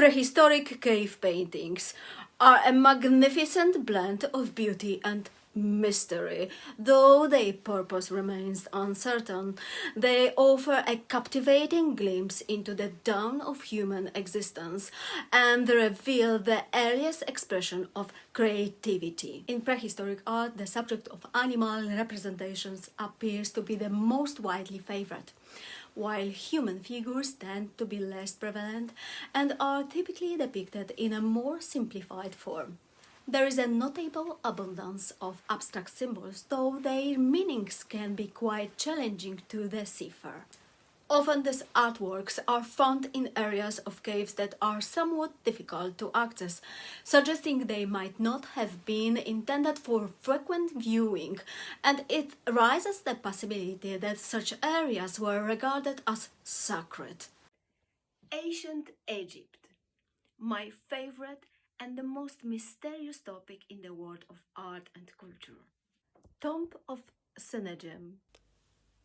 Prehistoric cave paintings are a magnificent blend of beauty and mystery. Though their purpose remains uncertain, they offer a captivating glimpse into the dawn of human existence and reveal the earliest expression of creativity. In prehistoric art, the subject of animal representations appears to be the most widely favored, while human figures tend to be less prevalent and are typically depicted in a more simplified form. There is a notable abundance of abstract symbols, though their meanings can be quite challenging to decipher. Often these artworks are found in areas of caves that are somewhat difficult to access, suggesting they might not have been intended for frequent viewing, and it raises the possibility that such areas were regarded as sacred. Ancient Egypt, my favorite and the most mysterious topic in the world of art and culture. Tomb of Sennacherib.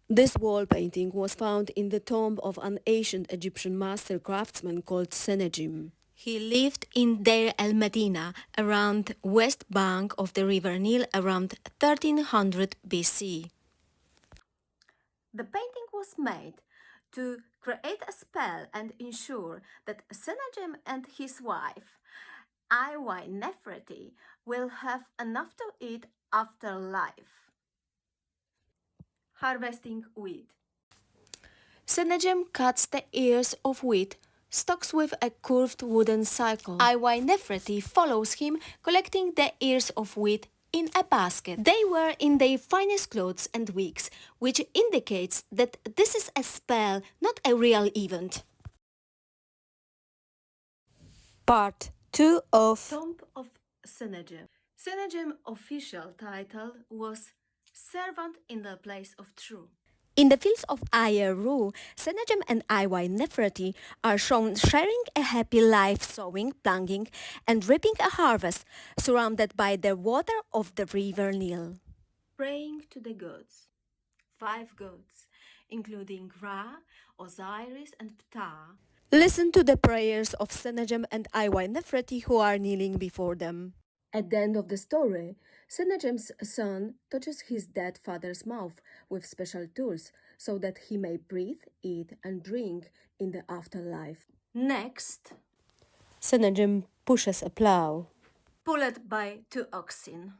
This wall painting was found in the tomb of an ancient Egyptian master craftsman called Sennacherib. He lived in Deir el-Medina, around west bank of the river Nile, around 1300 BC. The painting was made to create a spell and ensure that Sennacherib and his wife, Iwai Nefertiti, will have enough to eat after life. Harvesting wheat. Sennacherib cuts the ears of wheat stalks with a curved wooden sickle. Iwai Nefertiti follows him, collecting the ears of wheat in a basket. They were in their finest clothes and wigs, which indicates that this is a spell, not a real event. Part 2 of Tomb of Sennacherib. Sennacherib's official title was Servant in the Place of Truth. In the fields of Aya-Ru, Sennacherib and Iwai Nefertiti are shown sharing a happy life, sowing, planting, and reaping a harvest, surrounded by the water of the river Nile. Praying to the gods. 5 gods, including Ra, Osiris, and Ptah. Listen to the prayers of Sennacherib and Iwai Nefertiti, who are kneeling before them. At the end of the story, Sennacherib's son touches his dead father's mouth with special tools so that he may breathe, eat, and drink in the afterlife. Next, Sennacherib pushes a plow, pulled by 2 oxen.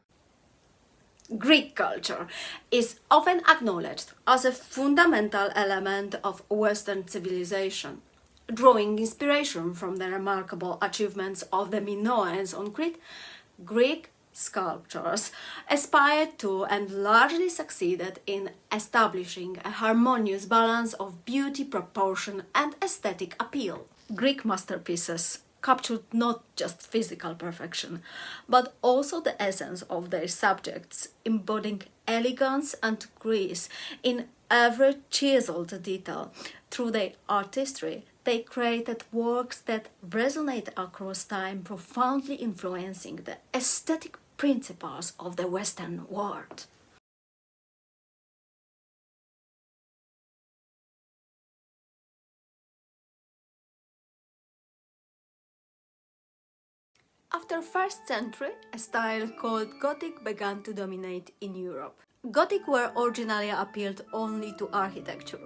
Greek culture is often acknowledged as a fundamental element of Western civilization. Drawing inspiration from the remarkable achievements of the Minoans on Crete, Greek sculptors aspired to and largely succeeded in establishing a harmonious balance of beauty, proportion, and aesthetic appeal. Greek masterpieces captured not just physical perfection, but also the essence of their subjects, embodying elegance and grace in every chiseled detail. Through their artistry, they created works that resonate across time, profoundly influencing the aesthetic principles of the Western world. After 1st century, a style called Gothic began to dominate in Europe. Gothic were originally appealed only to architecture,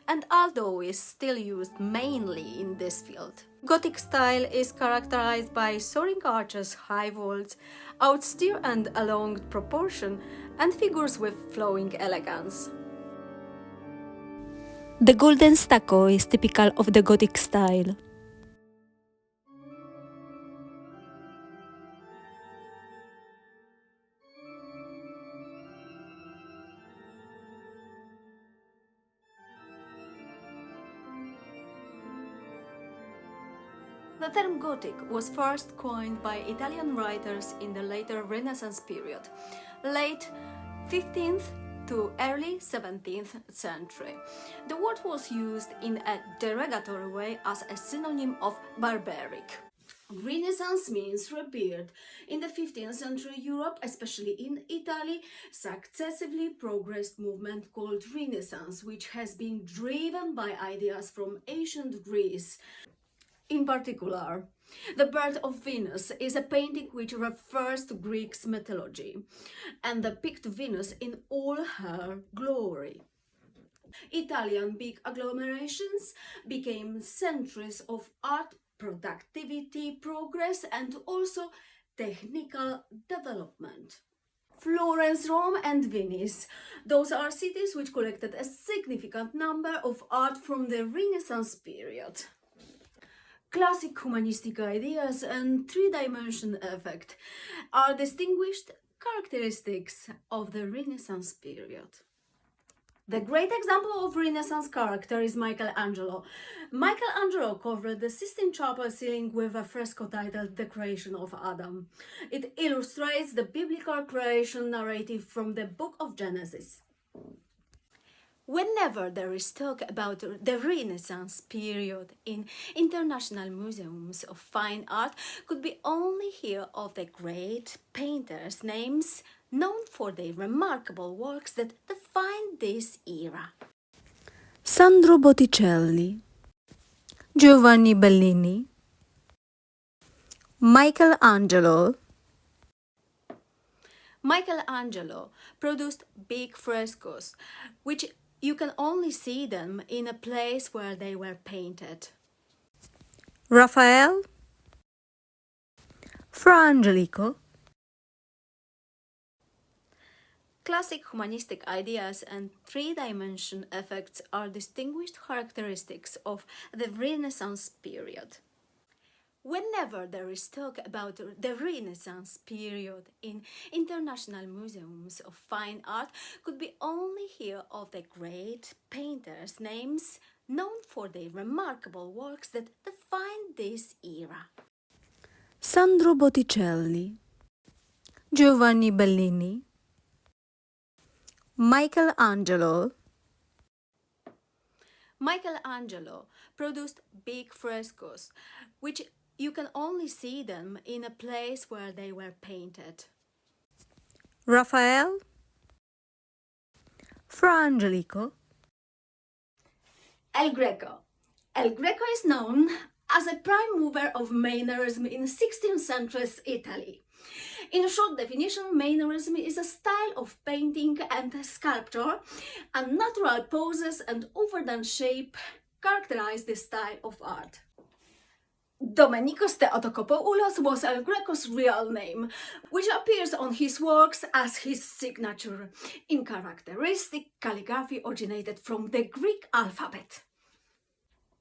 and although is still used mainly in this field. Gothic style is characterized by soaring arches, high vaults, austere and elongated proportion, and figures with flowing elegance. The golden stucco is typical of the Gothic style. The term Gothic was first coined by Italian writers in the later Renaissance period, late 15th to early 17th century. The word was used in a derogatory way as a synonym of barbaric. Renaissance means rebirth. In the 15th century Europe, especially in Italy, successively progressed movement called Renaissance, which has been driven by ideas from ancient Greece. In particular, The Birth of Venus is a painting which refers to Greek mythology and depicts Venus in all her glory. Italian big agglomerations became centers of art productivity, progress, and also technical development. Florence, Rome, and Venice. Those are cities which collected a significant number of art from the Renaissance period. Classic humanistic ideas and three-dimension effect are distinguished characteristics of the Renaissance period. The great example of Renaissance character is Michelangelo. Michelangelo covered the Sistine Chapel ceiling with a fresco titled The Creation of Adam. It illustrates the biblical creation narrative from the Book of Genesis. Whenever there is talk about the Renaissance period in international museums of fine art, could be only hear of the great painters' names known for their remarkable works that define this era. Sandro Botticelli, Giovanni Bellini, Michelangelo. Michelangelo produced big frescoes, which you can only see them in a place where they were painted. Raphael, Fra Angelico. Classic humanistic ideas and three-dimension effects are distinguished characteristics of the Renaissance period. Whenever there is talk about the Renaissance period in international museums of fine art, could be only hear of the great painters' names known for their remarkable works that define this era. Sandro Botticelli, Giovanni Bellini, Michelangelo. Michelangelo produced big frescoes, which you can only see them in a place where they were painted. Raphael, Fra Angelico. El Greco. El Greco is known as a prime mover of Mannerism in 16th century Italy. In short definition, Mannerism is a style of painting and sculpture, and natural poses and overdone shape characterize this style of art. Domenikos Theotokopoulos was El Greco's real name, which appears on his works as his signature, in characteristic calligraphy originated from the Greek alphabet.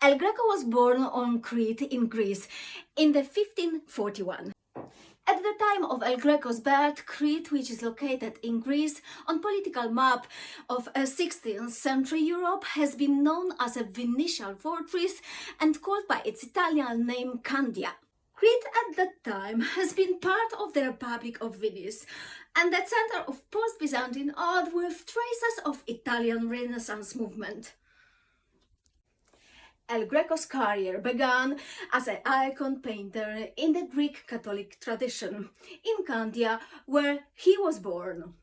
El Greco was born on Crete in Greece in the 1541. At the time of El Greco's birth, Crete, which is located in Greece on political map of 16th century Europe, has been known as a Venetian fortress and called by its Italian name Candia. Crete at that time has been part of the Republic of Venice and the center of post-Byzantine art with traces of Italian Renaissance movement. El Greco's career began as an icon painter in the Greek Catholic tradition, in Candia, where he was born.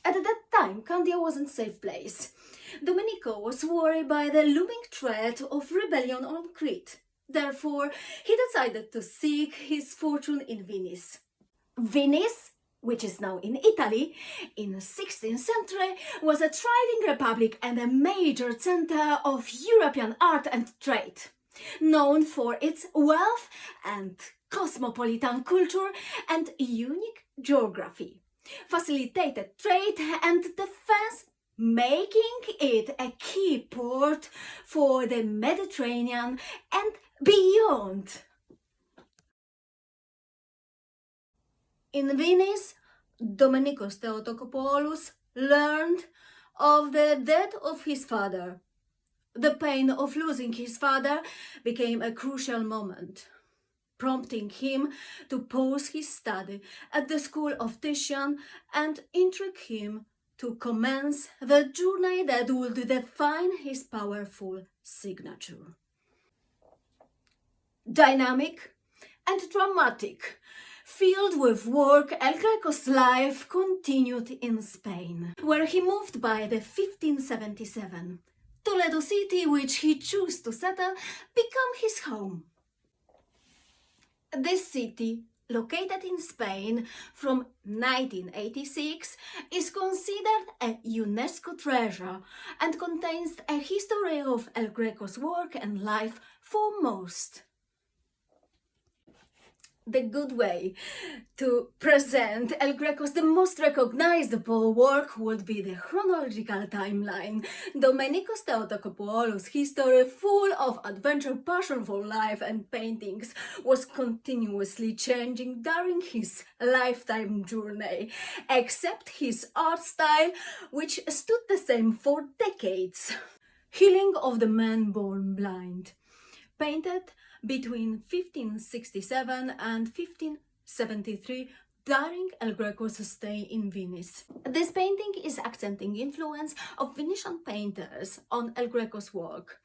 At that time, Candia wasn't a safe place. Domenico was worried by the looming threat of rebellion on Crete. Therefore, he decided to seek his fortune in Venice. Venice, which is now in Italy, in the 16th century was a thriving republic and a major center of European art and trade, known for its wealth and cosmopolitan culture and unique geography, facilitated trade and defense, making it a key port for the Mediterranean and beyond. In Venice, Domenikos Theotokopoulos learned of the death of his father. The pain of losing his father became a crucial moment, prompting him to pause his study at the school of Titian and intrigue him to commence the journey that would define his powerful signature. Dynamic and dramatic, filled with work, El Greco's life continued in Spain, where he moved by the 1577. Toledo city, which he chose to settle, became his home. This city, located in Spain from 1986, is considered a UNESCO treasure and contains a history of El Greco's work and life foremost. The good way to present El Greco's the most recognizable work would be the chronological timeline. Domenico Theotokopoulos' history, full of adventure, passion for life and paintings, was continuously changing during his lifetime journey, except his art style, which stood the same for decades. Healing of the Man Born Blind, painted between 1567 and 1573 during El Greco's stay in Venice. This painting is accenting influence of Venetian painters on El Greco's work,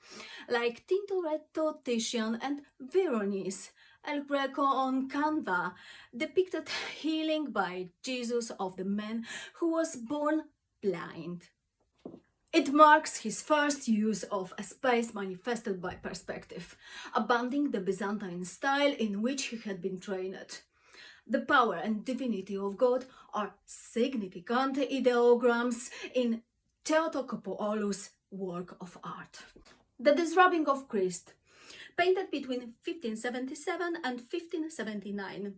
like Tintoretto, Titian and Veronese. El Greco on Canva depicted healing by Jesus of the man who was born blind. It marks his first use of a space manifested by perspective, abandoning the Byzantine style in which he had been trained. The power and divinity of God are significant ideograms in Theotokopoulos' work of art. The Disrobing of Christ, painted between 1577 and 1579,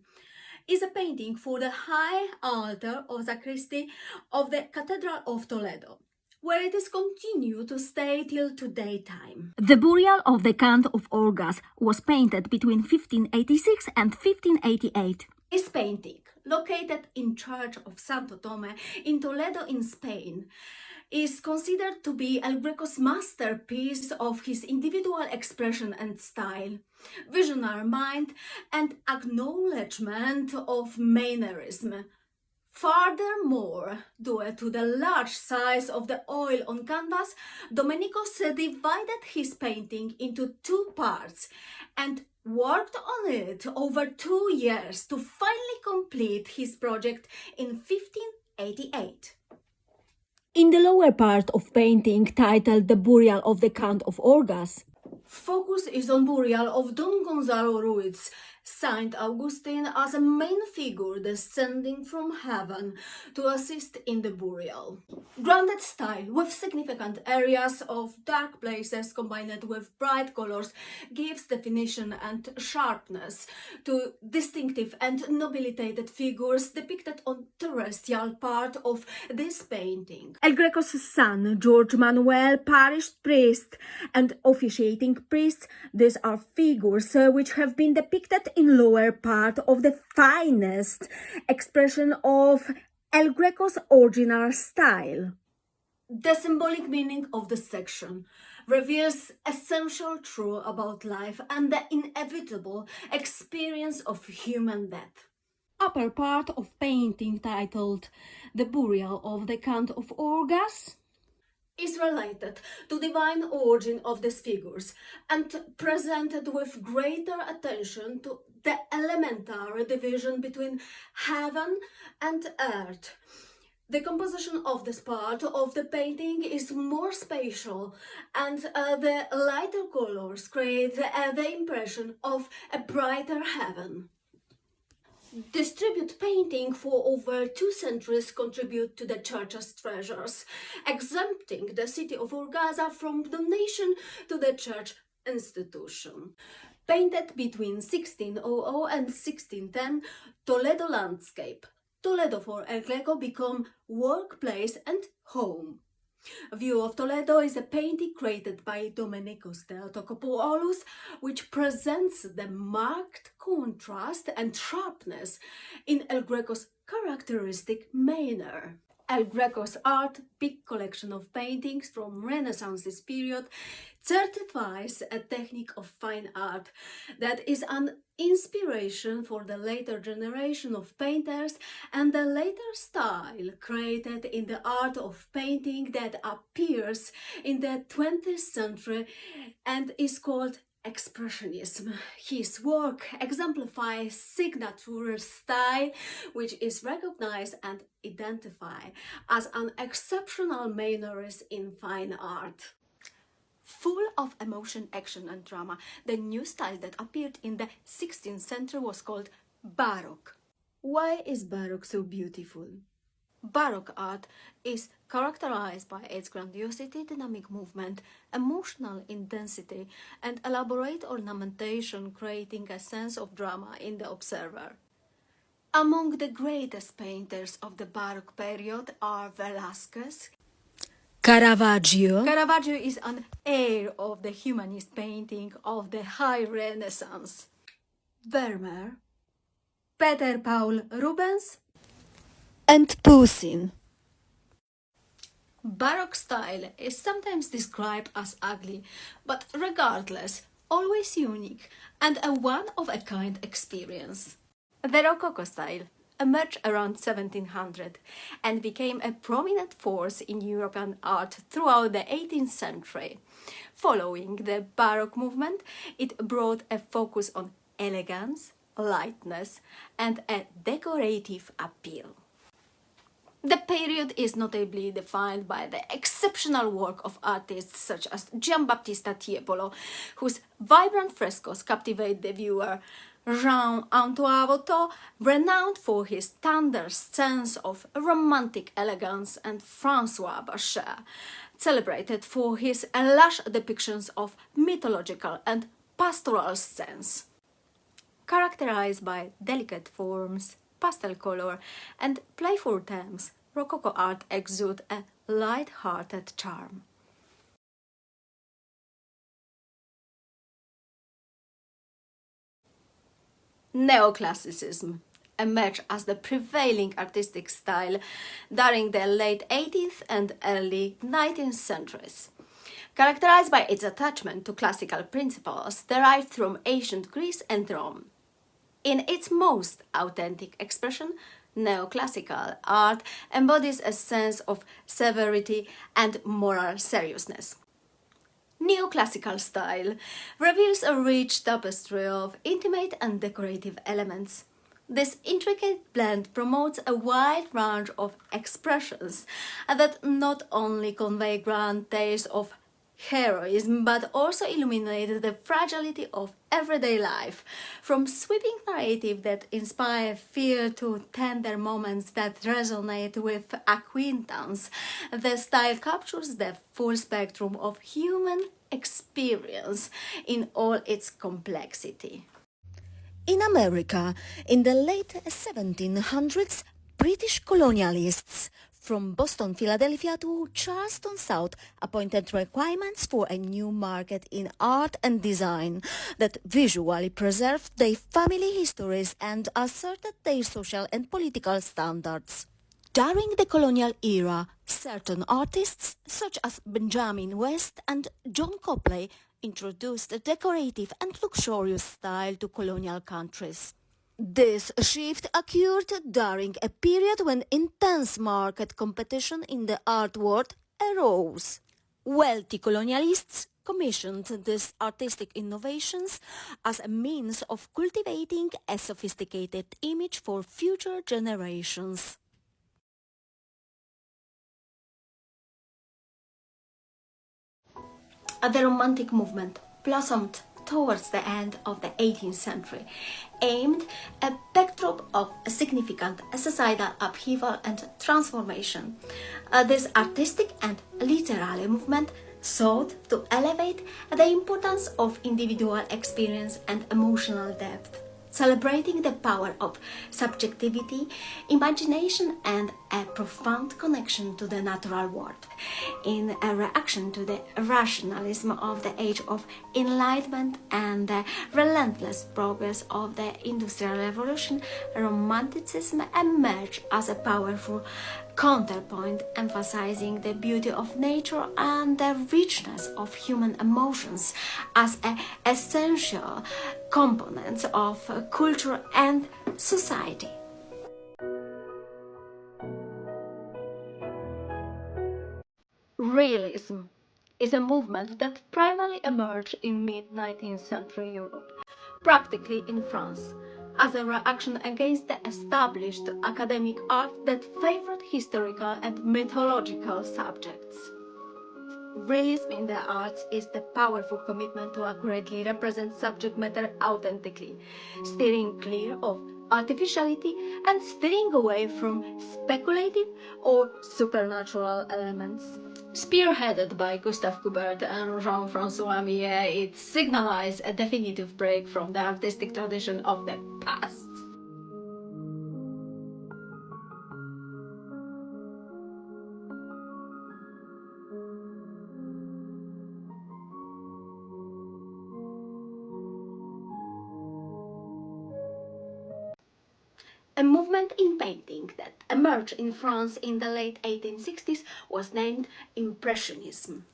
is a painting for the high altar or sacristy of the Cathedral of Toledo, where it is continued to stay till today time. The Burial of the Count of Orgaz was painted between 1586 and 1588. This painting, located in Church of Santo Tome in Toledo in Spain, is considered to be El Greco's masterpiece of his individual expression and style, visionary mind and acknowledgement of mannerism. Furthermore, due to the large size of the oil on canvas, Domenico divided his painting into two parts and worked on it over 2 years to finally complete his project in 1588. In the lower part of painting, titled The Burial of the Count of Orgaz, focus is on burial of Don Gonzalo Ruiz, Saint Augustine, as a main figure descending from heaven to assist in the burial. Grounded style with significant areas of dark places combined with bright colors gives definition and sharpness to distinctive and nobilitated figures depicted on terrestrial part of this painting. El Greco's son, George Manuel, parish priest, and officiating priest, these are figures which have been depicted in lower part of the finest expression of El Greco's original style. The symbolic meaning of the section reveals essential truth about life and the inevitable experience of human death. Upper part of painting titled The Burial of the Count of Orgaz is related to divine origin of these figures and presented with greater attention to the elementary division between heaven and earth. The composition of this part of the painting is more spatial, and the lighter colors create the impression of a brighter heaven. Distribute painting for over 2 centuries contribute to the church's treasures, exempting the city of Orgaz from donation to the church institution. Painted between 1600 and 1610, Toledo landscape. Toledo for El Greco become workplace and home. View of Toledo is a painting created by Domenico Theotokopoulos, which presents the marked contrast and sharpness in El Greco's characteristic manner. El Greco's art, big collection of paintings from Renaissance's period, certifies a technique of fine art that is an inspiration for the later generation of painters and the later style created in the art of painting that appears in the 20th century and is called Expressionism. His work exemplifies signature style, which is recognized and identified as an exceptional mannerism in fine art. full of emotion, action, and drama. The new style that appeared in the 16th century was called Baroque. Why is Baroque so beautiful? Baroque art is characterized by its grandiosity, dynamic movement, emotional intensity, and elaborate ornamentation, creating a sense of drama in the observer. Among the greatest painters of the Baroque period are Velázquez. Caravaggio is an heir of the humanist painting of the High Renaissance. Vermeer, Peter Paul Rubens, and Poussin. Baroque style is sometimes described as ugly, but regardless, always unique and a one-of-a-kind experience. The Rococo style emerged around 1700 and became a prominent force in European art throughout the 18th century. Following the Baroque movement, it brought a focus on elegance, lightness, and a decorative appeal. The period is notably defined by the exceptional work of artists such as Giambattista Tiepolo, whose vibrant frescoes captivate the viewer, Jean-Antoine Watteau, renowned for his tender sense of romantic elegance, and François Bachet, celebrated for his lush depictions of mythological and pastoral scenes. Characterized by delicate forms, pastel color, and playful themes, Rococo art exudes a light-hearted charm. Neoclassicism emerged as the prevailing artistic style during the late 18th and early 19th centuries. Characterized by its attachment to classical principles derived from ancient Greece and Rome. In its most authentic expression, neoclassical art embodies a sense of severity and moral seriousness. Neoclassical style reveals a rich tapestry of intimate and decorative elements. This intricate blend promotes a wide range of expressions that not only convey grand tales of heroism but also illuminate the fragility of everyday life, from sweeping narrative that inspire fear to tender moments that resonate with acquaintance. The style captures the full spectrum of human experience in all its complexity. In America, in the late 1700s, British colonialists from Boston, Philadelphia to Charleston, South, appointed requirements for a new market in art and design that visually preserved their family histories and asserted their social and political standards. During the colonial era, certain artists, such as Benjamin West and John Copley, introduced a decorative and luxurious style to colonial countries. This shift occurred during a period when intense market competition in the art world arose. Wealthy colonialists commissioned these artistic innovations as a means of cultivating a sophisticated image for future generations. The Romantic movement blossomed towards the end of the 18th century, aimed at a backdrop of significant societal upheaval and transformation. This artistic and literary movement sought to elevate the importance of individual experience and emotional depth, celebrating the power of subjectivity, imagination, and a profound connection to the natural world. In a reaction to the rationalism of the Age of Enlightenment and the relentless progress of the Industrial Revolution, Romanticism emerged as a powerful counterpoint, emphasizing the beauty of nature and the richness of human emotions as essential components of culture and society. Realism is a movement that primarily emerged in mid-19th century Europe, practically in France, as a reaction against the established academic art that favored historical and mythological subjects. Realism in the arts is the powerful commitment to accurately represent subject matter authentically, steering clear of artificiality and steering away from speculative or supernatural elements. Spearheaded by Gustave Courbet and Jean-François Millet, it signalized a definitive break from the artistic tradition of the past. A movement in painting that emerged in France in the late 1860s was named Impressionism.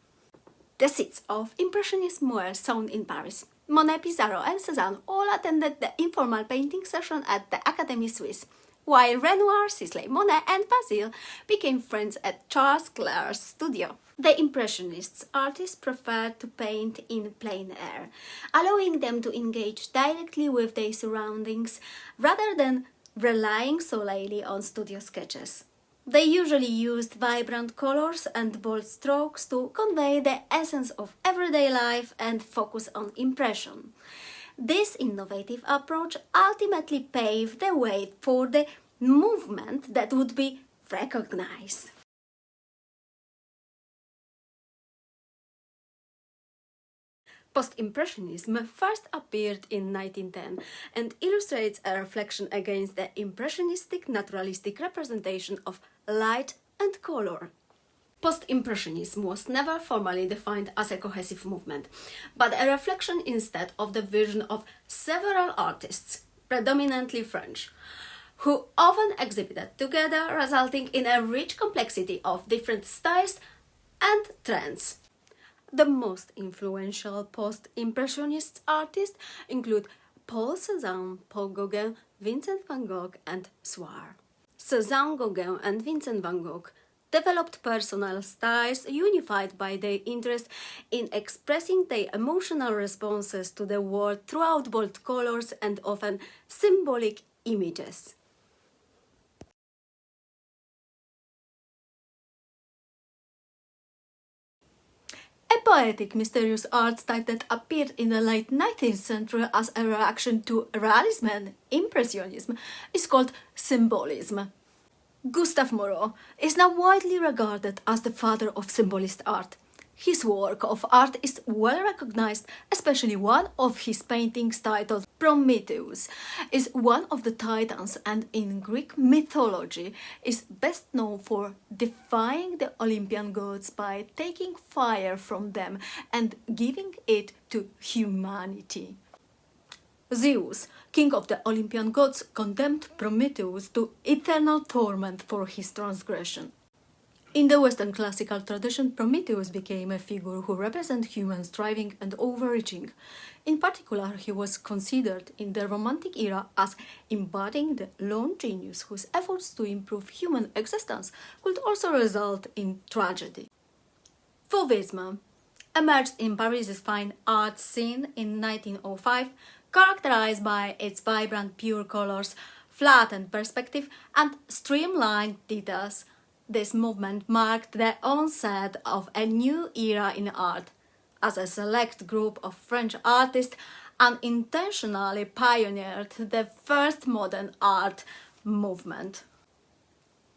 The seeds of Impressionism were sown in Paris. Monet, Pissarro, and Cézanne all attended the informal painting session at the Académie Suisse, while Renoir, Sisley, Monet, and Bazille became friends at Charles Claire's studio. The Impressionists artists preferred to paint in plein air, allowing them to engage directly with their surroundings rather than relying solely on studio sketches. They usually used vibrant colors and bold strokes to convey the essence of everyday life and focus on impression. This innovative approach ultimately paved the way for the movement that would be recognized. Post-Impressionism first appeared in 1910 and illustrates a reflection against the impressionistic naturalistic representation of light and color. Post-Impressionism was never formally defined as a cohesive movement, but a reflection instead of the vision of several artists, predominantly French, who often exhibited together, resulting in a rich complexity of different styles and trends. The most influential post-impressionist artists include Paul Cézanne, Paul Gauguin, Vincent van Gogh, and Swart. Cézanne, Gauguin, and Vincent van Gogh developed personal styles unified by their interest in expressing their emotional responses to the world throughout bold colors and often symbolic images. A poetic, mysterious art style that appeared in the late 19th century as a reaction to realism and impressionism is called symbolism. Gustave Moreau is now widely regarded as the father of symbolist art. His work of art is well recognized, especially one of his paintings titled Prometheus is one of the titans and in Greek mythology is best known for defying the Olympian gods by taking fire from them and giving it to humanity. Zeus, king of the Olympian gods, condemned Prometheus to eternal torment for his transgression. In the Western classical tradition, Prometheus became a figure who represented human striving and overreaching. In particular, he was considered in the Romantic era as embodying the lone genius whose efforts to improve human existence could also result in tragedy. Fauvism emerged in Paris's fine art scene in 1905, characterized by its vibrant pure colors, flattened perspective, and streamlined details. This movement marked the onset of a new era in art, as a select group of French artists unintentionally pioneered the first modern art movement.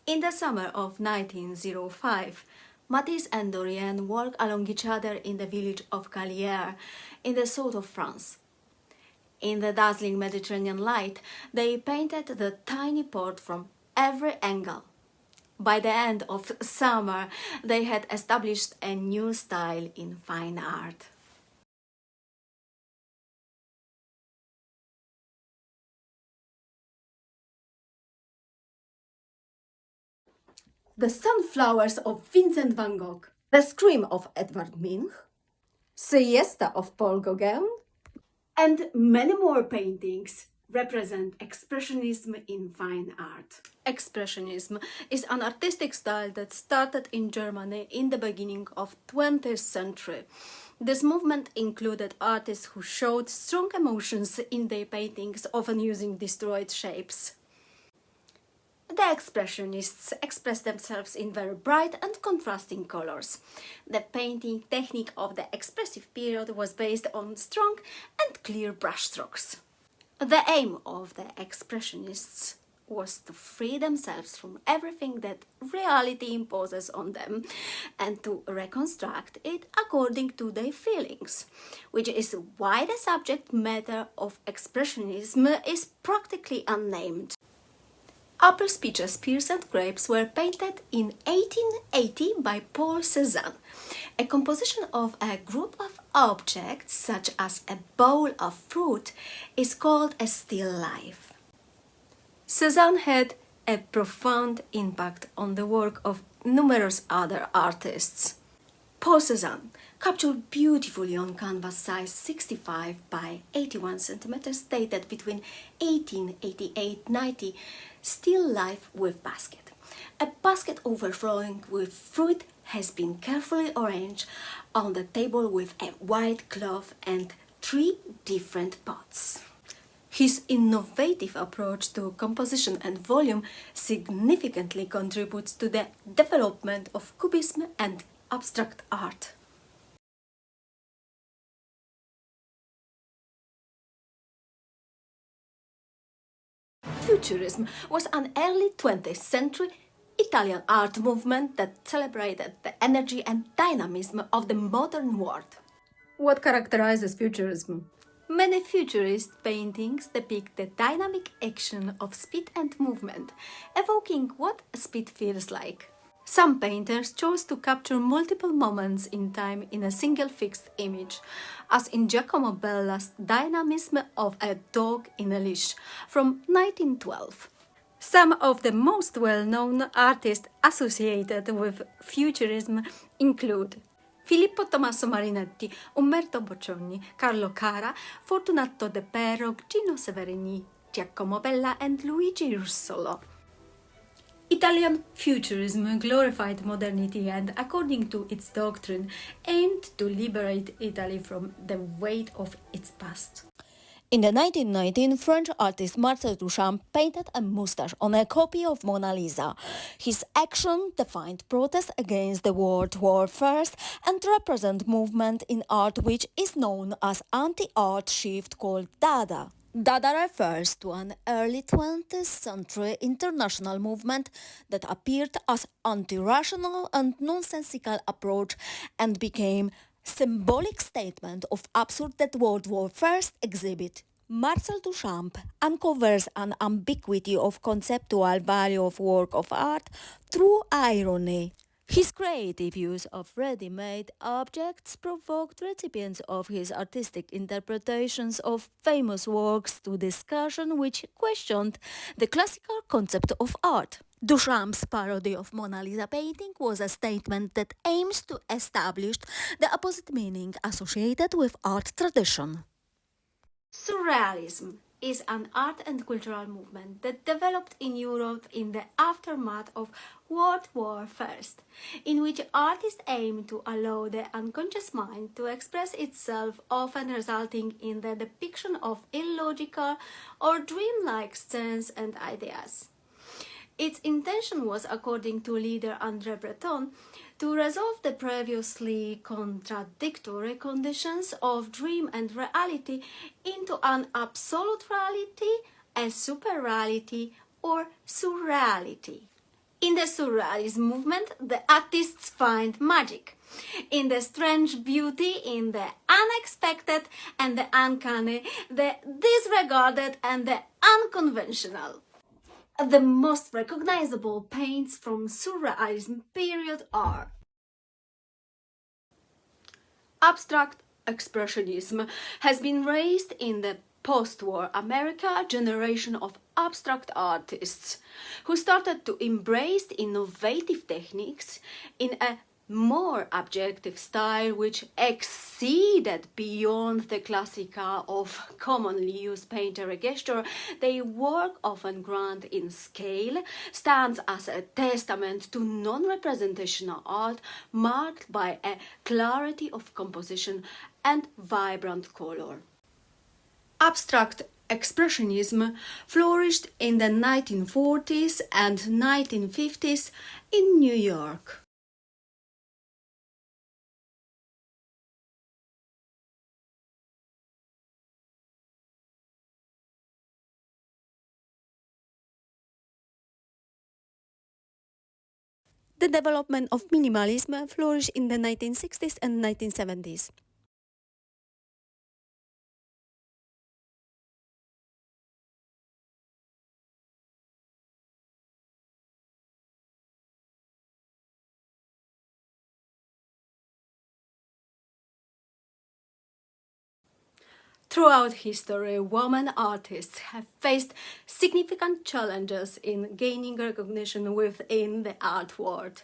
In the summer of 1905, Matisse and Dorian walked along each other in the village of Calières, in the south of France. In the dazzling Mediterranean light, they painted the tiny port from every angle. By the end of summer, they had established a new style in fine art. The Sunflowers of Vincent van Gogh, The Scream of Edvard Munch, Siesta of Paul Gauguin, and many more paintings represent Expressionism in fine art. Expressionism is an artistic style that started in Germany in the beginning of 20th century. This movement included artists who showed strong emotions in their paintings, often using destroyed shapes. The Expressionists expressed themselves in very bright and contrasting colors. The painting technique of the expressive period was based on strong and clear brushstrokes. The aim of the Expressionists was to free themselves from everything that reality imposes on them and to reconstruct it according to their feelings, which is why the subject matter of Expressionism is practically unnamed. Apples, peaches, pears and grapes were painted in 1880 by Paul Cézanne. A composition of a group of objects, such as a bowl of fruit, is called a still life. Cézanne had a profound impact on the work of numerous other artists. Paul Cézanne captured beautifully on canvas size 65 by 81 centimeters, dated between 1888-90, still life with basket. A basket overflowing with fruit has been carefully arranged on the table with a white cloth and 3 different pots. His innovative approach to composition and volume significantly contributes to the development of Cubism and abstract art. Futurism was an early 20th century Italian art movement that celebrated the energy and dynamism of the modern world. What characterizes Futurism? Many futurist paintings depict the dynamic action of speed and movement, evoking what speed feels like. Some painters chose to capture multiple moments in time in a single fixed image, as in Giacomo Bella's Dynamism of a Dog in a Leash from 1912. Some of the most well-known artists associated with Futurism include Filippo Tommaso Marinetti, Umberto Boccioni, Carlo Cara, Fortunato De Pero, Gino Severini, Giacomo Bella and Luigi Russolo. Italian Futurism glorified modernity and, according to its doctrine, aimed to liberate Italy from the weight of its past. In the 1919, French artist Marcel Duchamp painted a moustache on a copy of Mona Lisa. His action defined protest against the World War I and represent movement in art which is known as anti-art shift called Dada. Dada refers to an early 20th century international movement that appeared as anti-rational and nonsensical approach and became symbolic statement of absurd that World War I exhibit. Marcel Duchamp uncovers an ambiguity of conceptual value of work of art through irony. His creative use of ready-made objects provoked recipients of his artistic interpretations of famous works to discussion which questioned the classical concept of art. Duchamp's parody of Mona Lisa painting was a statement that aims to establish the opposite meaning associated with art tradition. Surrealism is an art and cultural movement that developed in Europe in the aftermath of World War I, in which artists aim to allow the unconscious mind to express itself, often resulting in the depiction of illogical or dreamlike scenes and ideas. Its intention was, according to leader André Breton, to resolve the previously contradictory conditions of dream and reality into an absolute reality, a super reality, or surreality. In the Surrealist movement, the artists find magic in the strange beauty, in the unexpected and the uncanny, the disregarded and the unconventional. The most recognizable paints from Surrealism period are Abstract Expressionism has been raised in the post-war America generation of abstract artists who started to embrace innovative techniques in a more objective style which exceeded beyond the classical of commonly used painter gesture. Their work, often grand in scale, stands as a testament to non-representational art marked by a clarity of composition and vibrant color. Abstract Expressionism flourished in the 1940s and 1950s in New York. The development of minimalism flourished in the 1960s and 1970s. Throughout history, women artists have faced significant challenges in gaining recognition within the art world.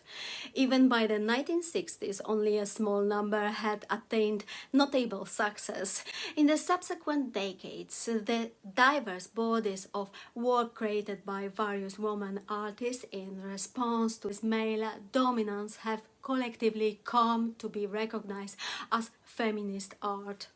Even by the 1960s, only a small number had attained notable success. In the subsequent decades, the diverse bodies of work created by various women artists in response to this male dominance have collectively come to be recognized as feminist art.